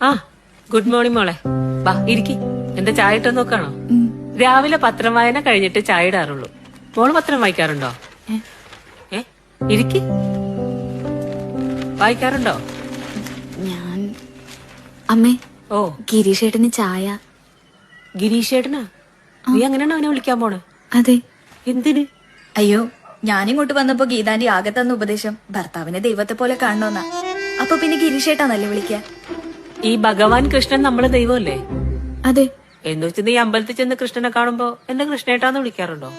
ആ good morning മോളെ. വാ ഇരിക്കി. എന്താ ചായ ഇട്ടോ നോക്കാണോ? രാവിലെ പത്രം വായന കഴിഞ്ഞിട്ട് ചായ ഇടാറുള്ളൂ. മോള് പത്രം വായിക്കാറുണ്ടോ? ഇരിക്കി. വായിക്കാറുണ്ടോ? ഞാൻ അമ്മേ. ഓ ഗിരീഷേട്ടന് ചായ. ഗിരീഷേട്ടനാ? നീ അങ്ങനെയാണോ അവനെ വിളിക്കാൻ പോണേ? അതെ. എന്തിന്? അയ്യോ, ഞാനിങ്ങോട്ട് വന്നപ്പോ ഗീതാന്റെ ആകെ തന്ന ഉപദേശം ഭർത്താവിനെ ദൈവത്തെ പോലെ കാണണമെന്നാ. അപ്പൊ പിന്നെ ഗിരീഷേട്ടാന്നല്ലേ വിളിക്കാൻ? ഈ ഭഗവാൻ കൃഷ്ണൻ നമ്മളെ ദൈവമല്ലേ? അതെ. എന്ന് വെച്ച് നീ അമ്പലത്തിൽ ചെന്ന് കൃഷ്ണനെ കാണുമ്പോ എന്റെ കൃഷ്ണേട്ടാന്ന് വിളിക്കാറുണ്ടോ?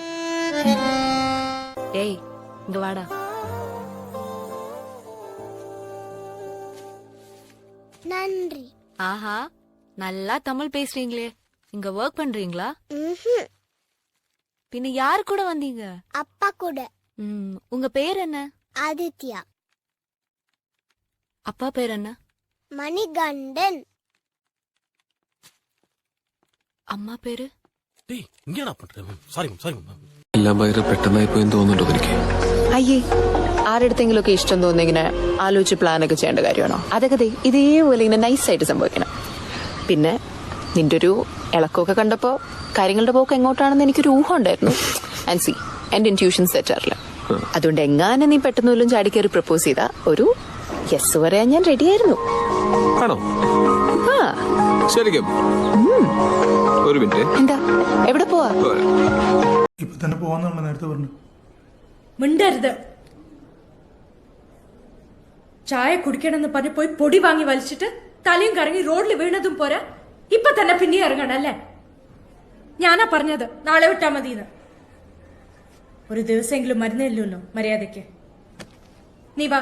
ஏய் இங்க வாடா. நன்றி. ஆஹா, நல்லா தமிழ் பேசுறீங்களே. இங்க ஒர்க் பண்றீங்களா? பின்ன யாரு கூட வந்தீங்க? அப்பா கூட. உங்க பேர் என்ன? ஆதித்யா. அப்பா பேர் என்ன? மணிகண்டன். അമ്മ പേര്? എല്ലാം ഭയങ്കര പെട്ടെന്നായി പോയെന്ന് തോന്നുന്നുണ്ടോ എനിക്ക്? അയ്യേ, ആരുടെങ്കിലും ഒക്കെ ഇഷ്ടം തോന്നുന്ന ഇങ്ങനെ ആലോചിച്ച് പ്ലാനൊക്കെ ചെയ്യേണ്ട കാര്യമാണോ? അതൊക്കെ ഇതേപോലെ ഇങ്ങനെ നൈസായിട്ട് സംഭവിക്കണം. പിന്നെ നിന്റെ ഒരു ഇളക്കമൊക്കെ കണ്ടപ്പോ കാര്യങ്ങളുടെ പോക്ക് എങ്ങോട്ടാണെന്ന് എനിക്കൊരു ഊഹം ഉണ്ടായിരുന്നു. ആൻഡ് സി, എന്റെ ഇൻറ്റ്യൂഷൻ സെറ്റാറില്ല. അതുകൊണ്ട് എങ്ങാനും നീ പെട്ടെന്ന് വല്ലതും ചാടിക്കയറി പ്രപ്പോസ് ചെയ്താ ഒരു യെസ് പറയാൻ ഞാൻ റെഡിയായിരുന്നു. ആണോ? ശരിക്കും? ഒരു മിനിറ്റ്. എന്താ, എവിടെ പോവാ? ഇപ്പൊ തന്നെ പോവാന്നുള്ള നേരത്തെ പറഞ്ഞു. മിണ്ടരുത്. ചായ കുടിക്കണമെന്ന് പറഞ്ഞ് പോയി പൊടി വാങ്ങി വലിച്ചിട്ട് തലയും കറങ്ങി റോഡിൽ വീണതും പോരാ, ഇപ്പൊ തന്നെ പിന്നെ ഇറങ്ങണം അല്ലേ? ഞാനാ പറഞ്ഞത് നാളെ വിട്ടാ മതിന്ന്. ഒരു ദിവസമെങ്കിലും മരുന്നില്ലല്ലോ മര്യാദയ്ക്ക്. നീ വാ.